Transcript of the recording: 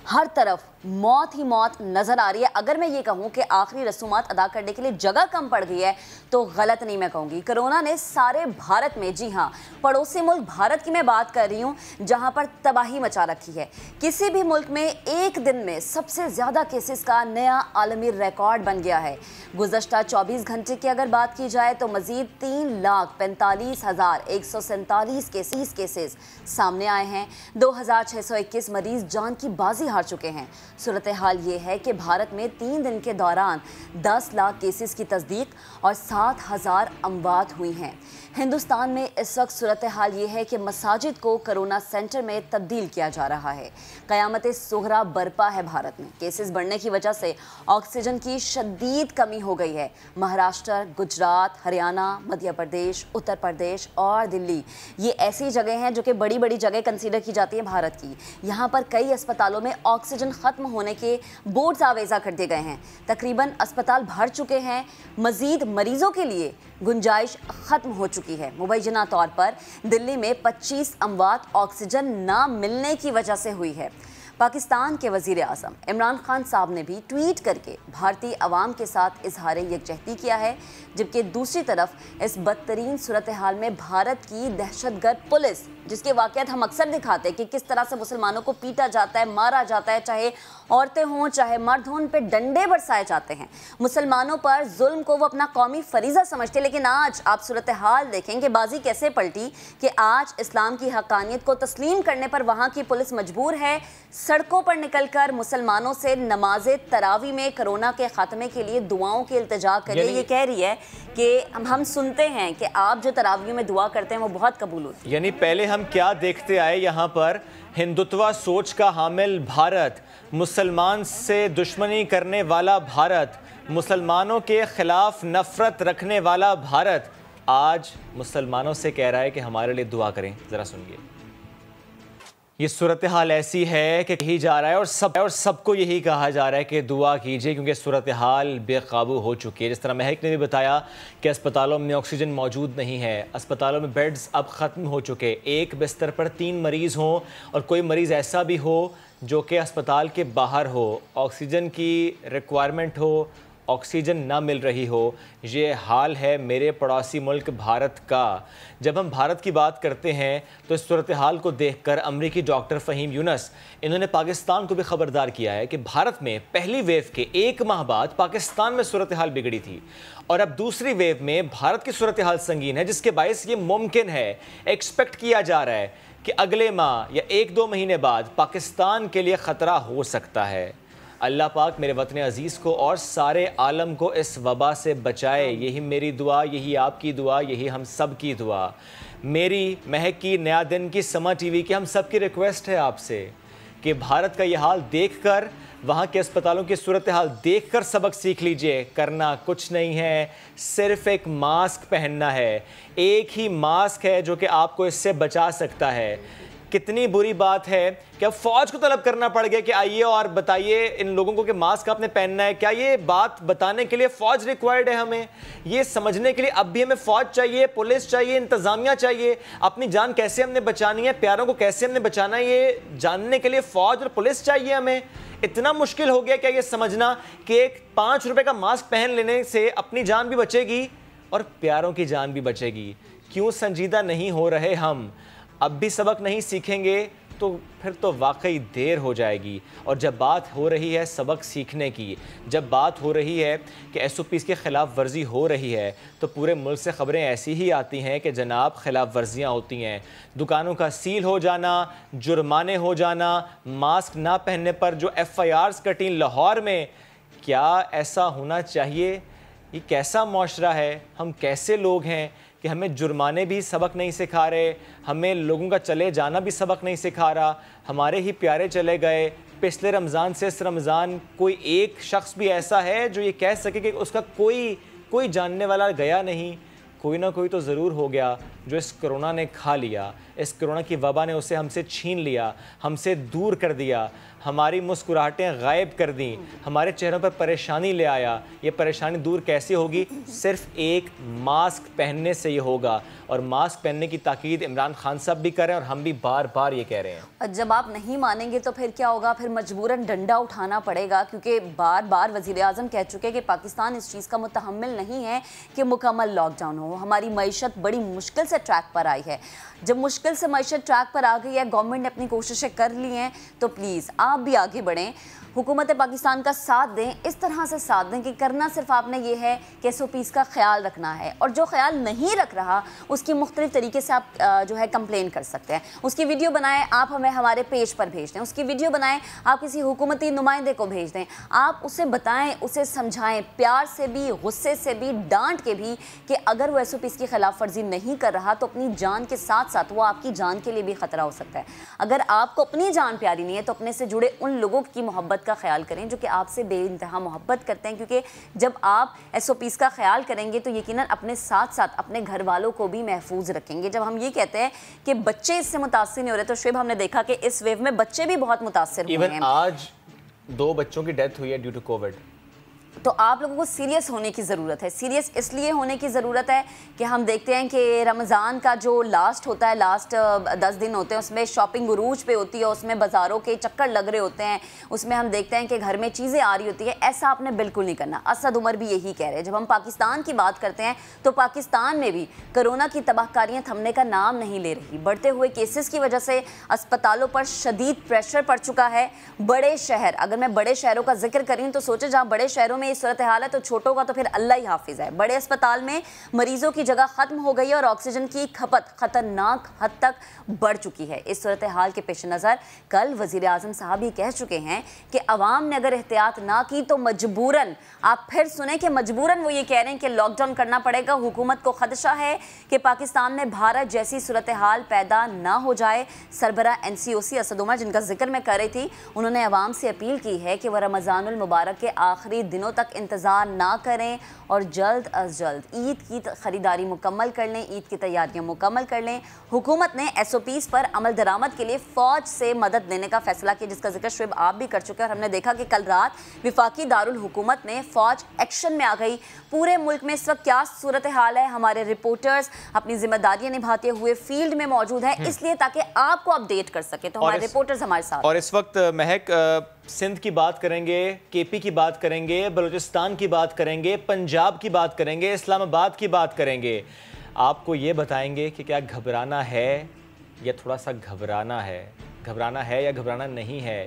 हर तरफ मौत ही मौत नजर आ रही है। अगर मैं ये कहूँ कि आखिरी रसूमात अदा करने के लिए जगह कम पड़ गई है तो गलत नहीं मैं कहूँगी। कोरोना ने सारे भारत में, जी हाँ, पड़ोसी मुल्क भारत की मैं बात कर रही हूँ, जहाँ पर तबाही मचा रखी है। किसी भी मुल्क में एक दिन में सबसे ज़्यादा केसेस का नया आलमी रिकॉर्ड बन गया है। गुज़श्ता 24 घंटे की अगर बात की जाए तो मज़ीद 3,45,147 केसेस सामने आए हैं। 2,621 मरीज़ जान की बाजी हार चुके हैं। सूरत हाल ये है कि भारत में 3 दिन के दौरान 10 लाख केसेस की तस्दीक और 7,000 अमवात हुई हैं। हिंदुस्तान में इस वक्त सूरत हाल ये है कि मसाजिद को कोरोना सेंटर में तब्दील किया जा रहा है। क़यामत सुगरा बरपा है भारत में। केसेस बढ़ने की वजह से ऑक्सीजन की शदीद कमी हो गई है। महाराष्ट्र, गुजरात, हरियाणा, मध्य प्रदेश, उत्तर प्रदेश और दिल्ली, ये ऐसी जगह हैं जो कि बड़ी बड़ी जगह कंसीडर की जाती है भारत की। यहाँ पर कई अस्पतालों में ऑक्सीजन ख़त्म होने के बोर्ड्स आवेज़ा कर दिए गए हैं। तकरीबन अस्पताल भर चुके हैं। मज़ीद मरीज़ों के लिए गुंजाइश ख़त्म हो चुकी है। मुबैना तौर पर दिल्ली में 25 अमवात ऑक्सीजन ना मिलने की वजह से हुई है। पाकिस्तान के वज़ीर आज़म इमरान खान साहब ने भी ट्वीट करके भारतीय अवाम के साथ इजहार यकजहती किया है, जबकि दूसरी तरफ इस बदतरीन सूरत हाल में भारत की दहशतगर्द पुलिस, जिसके वाक़यात हम अक्सर दिखाते हैं कि किस तरह से मुसलमानों को पीटा जाता है, मारा जाता है, चाहे औरतें हों चाहे मर्द हों, उन पर डंडे बरसाए जाते हैं। मुसलमानों पर जुल्म को वो अपना कौमी फरीज़ा समझते, लेकिन आज आप सूरत हाल देखें कि बाजी कैसे पलटी कि आज इस्लाम की हक़ानियत को तस्लीम करने पर वहाँ की पुलिस मजबूर है सड़कों पर निकलकर मुसलमानों से नमाज़े तरावी में कोरोना के ख़ात्मे के लिए दुआओं की इल्तिजा करिए। ये कह रही है कि हम सुनते हैं कि आप जो तरावियों में दुआ करते हैं वो बहुत कबूल होती है। यानी पहले हम क्या देखते आए, यहाँ पर हिंदुत्व सोच का हामिल भारत, मुसलमान से दुश्मनी करने वाला भारत, मुसलमानों के खिलाफ नफरत रखने वाला भारत आज मुसलमानों से कह रहा है कि हमारे लिए दुआ करें। ज़रा सुनिए। ये सूरत हाल ऐसी है कि कही जा रहा है और सबको यही कहा जा रहा है कि दुआ कीजिए, क्योंकि सूरत हाल बेकाबू हो चुकी है। जिस तरह महक ने भी बताया कि अस्पतालों में ऑक्सीजन मौजूद नहीं है, अस्पतालों में बेड्स अब ख़त्म हो चुके। एक बिस्तर पर 3 मरीज़ हों और कोई मरीज़ ऐसा भी हो जो कि अस्पताल के बाहर हो, ऑक्सीजन की रिक्वायरमेंट हो, ऑक्सीजन ना मिल रही हो। ये हाल है मेरे पड़ोसी मुल्क भारत का। जब हम भारत की बात करते हैं तो इस सूरत हाल को देखकर अमरीकी डॉक्टर फ़हीम यूनुस, इन्होंने पाकिस्तान को भी ख़बरदार किया है कि भारत में पहली वेव के 1 माह बाद पाकिस्तान में सूरत हाल बिगड़ी थी और अब दूसरी वेव में भारत की सूरत हाल संगीन है, जिसके बायस ये मुमकिन है, एक्सपेक्ट किया जा रहा है कि अगले माह या 1-2 महीने बाद पाकिस्तान के लिए ख़तरा हो सकता है। अल्लाह पाक मेरे वतन अज़ीज़ को और सारे आलम को इस वबा से बचाए। यही मेरी दुआ, यही आपकी दुआ, यही हम सब की दुआ। मेरी, महक की, नया दिन की, समा टीवी की, हम सब की रिक्वेस्ट है आपसे कि भारत का ये हाल देखकर, वहाँ के अस्पतालों की सूरत हाल देखकर सबक सीख लीजिए। करना कुछ नहीं है, सिर्फ़ एक मास्क पहनना है। एक ही मास्क है जो कि आपको इससे बचा सकता है। कितनी बुरी बात है कि अब फ़ौज को तलब करना पड़ गया कि आइए और बताइए इन लोगों को कि मास्क आपने पहनना है। क्या ये बात बताने के लिए फ़ौज रिक्वायर्ड है? हमें ये समझने के लिए अब भी हमें फ़ौज चाहिए, पुलिस चाहिए, इंतज़ामिया चाहिए। अपनी जान कैसे हमने बचानी है, प्यारों को कैसे हमने बचाना है, ये जानने के लिए फ़ौज और पुलिस चाहिए हमें। इतना मुश्किल हो गया क्या ये समझना कि एक 5 रुपए का मास्क पहन लेने से अपनी जान भी बचेगी और प्यारों की जान भी बचेगी? क्यों संजीदा नहीं हो रहे हम? अब भी सबक नहीं सीखेंगे तो फिर तो वाकई देर हो जाएगी। और जब बात हो रही है सबक सीखने की, जब बात हो रही है कि SOPs की ख़िलाफ़ वर्जी हो रही है, तो पूरे मुल्क से ख़बरें ऐसी ही आती हैं कि जनाब ख़िलाफ़ वर्जियाँ होती हैं। दुकानों का सील हो जाना, जुर्माने हो जाना, मास्क ना पहनने पर जो FIRs कटी लाहौर में। क्या ऐसा होना चाहिए? ये कैसा माशरा है? हम कैसे लोग हैं कि हमें जुर्माने भी सबक नहीं सिखा रहे, हमें लोगों का चले जाना भी सबक नहीं सिखा रहा। हमारे ही प्यारे चले गए। पिछले रमज़ान से इस रमज़ान कोई एक शख्स भी ऐसा है जो ये कह सके कि उसका कोई जानने वाला गया नहीं? कोई ना कोई तो ज़रूर हो गया। जो इस कोरोना ने खा लिया, इस कोरोना की वबा ने उसे हमसे छीन लिया, हमसे दूर कर दिया, हमारी मुस्कुराहटें गायब कर दी, हमारे चेहरों पर परेशानी ले आया। ये परेशानी दूर कैसे होगी? सिर्फ एक मास्क पहनने से ये होगा। और मास्क पहनने की ताकीद इमरान खान साहब भी कर रहे हैं और हम भी बार बार ये कह रहे हैं। और जब आप नहीं मानेंगे तो फिर क्या होगा? फिर मजबूरन डंडा उठाना पड़ेगा, क्योंकि बार बार वज़ीर आज़म कह चुके हैं कि पाकिस्तान इस चीज़ का मुतहम्मिल नहीं है कि मुकम्मल लॉकडाउन हो। हमारी मईशत बड़ी मुश्किल से ट्रैक पर आई है। जब मुश्किल से मईशत ट्रैक पर आ गई है, गवर्नमेंट ने अपनी कोशिशें कर ली हैं, तो प्लीज़ आप भी आगे बढ़ें, हुकूमत पाकिस्तान का साथ दें, इस तरह से साथ दें कि करना सिर्फ आपने ये है कि SOPs का ख्याल रखना है, और जो ख्याल नहीं रख रहा उसकी मुख्तलिफ तरीके से आप जो है कंप्लेन कर सकते हैं। उसकी वीडियो बनाएं, आप हमें हमारे पेज पर भेज दें। उसकी वीडियो बनाएं, आप किसी हुकूमती नुमाइंदे को भेज दें। आप उसे बताएं, उसे समझाएं, प्यार से भी, गुस्से से भी, डांट के भी, कि अगर वो SOPs की खिलाफ वर्जी नहीं कर रहा तो अपनी जान के साथ साथ वो आपकी जान के लिए भी ख़तरा हो सकता है। अगर आपको अपनी जान प्यारी नहीं है तो अपने से जुड़े उन लोगों की मोहब्बत का ख्याल करें जो कि आपसे बेइंतहा मोहब्बत करते हैं, क्योंकि जब आप SOPs का ख्याल करेंगे तो यकीनन अपने साथ साथ अपने घर वालों को भी महफूज रखेंगे। जब हम ये कहते हैं कि बच्चे इससे मुतासिर नहीं हो रहे, तो शुभ हमने देखा कि इस वेव में बच्चे भी बहुत मुतासिर हुए हैं। आज 2 बच्चों की डेथ हुई है ड्यू टू कोविड। तो आप लोगों को सीरियस होने की ज़रूरत है। सीरियस इसलिए होने की ज़रूरत है कि हम देखते हैं कि रमज़ान का जो लास्ट होता है, लास्ट 10 दिन होते हैं, उसमें शॉपिंग उरूज पे होती है, उसमें बाज़ारों के चक्कर लग रहे होते हैं, उसमें हम देखते हैं कि घर में चीज़ें आ रही होती है। ऐसा आपने बिल्कुल नहीं करना। असद उमर भी यही कह रहे हैं। जब हम पाकिस्तान की बात करते हैं तो पाकिस्तान में भी कोरोना की तबाहकारियाँ थमने का नाम नहीं ले रही। बढ़ते हुए केसेस की वजह से अस्पतालों पर शदीद प्रेशर पड़ चुका है। बड़े शहर, अगर मैं बड़े शहरों का जिक्र करूँ तो सोचे जहाँ बड़े शहरों में सूरत हाल है तो छोटों का तो फिर अल्लाह ही हाफिज है। बड़े अस्पताल में मरीजों की जगह खत्म हो गई है और ऑक्सीजन की खपत खतरनाक हद तक बढ़ चुकी है। इस सूरत हाल के पेश नज़र कल वज़ीर आज़म साहब ये कह चुके हैं कि अवाम ने अगर एहतियात ना की तो मजबूरन, आप फिर सुने कि मजबूरन वो ये कह रहे हैं कि लॉकडाउन करना पड़ेगा। हुकूमत को खदशा है कि पाकिस्तान में भारत जैसी सूरत हाल पैदा ना हो जाए। सरबरा NCOC असद उमर, जिनका जिक्र मैं कर रही थी, उन्होंने अवाम से अपील की है कि वह रमज़ानुल मुबारक के आखिरी दिनों तक इंतज़ार ना करें और जल्द अज जल्द ईद की ख़रीदारी मुकम्मल कर लें, ईद की तैयारियां मुकम्मल कर लें। हुकूमत ने SOPs पर अमल दरामद के लिए फ़ौज से मदद लेने का फैसला किया, जिसका जिक्र शुभ आप भी कर चुके हैं। और हमने देखा कि कल रात विफाकी दारुल हुकूमत ने फ़ौज एक्शन में आ गई। पूरे मुल्क में इस वक्त क्या सूरत हाल है, हमारे रिपोर्टर्स अपनी जिम्मेदारियाँ निभाते हुए फील्ड में मौजूद है, इसलिए ताकि आपको अपडेट कर सके। तो हमारे रिपोर्टर्स हमारे साथ। और इस वक्त महक, सिंध की बात करेंगे, KP की बात करेंगे, बलूचिस्तान की बात करेंगे, पंजाब की बात करेंगे, इस्लामाबाद की बात करेंगे। आपको ये बताएंगे कि क्या घबराना है या थोड़ा सा घबराना है, घबराना है या घबराना नहीं है,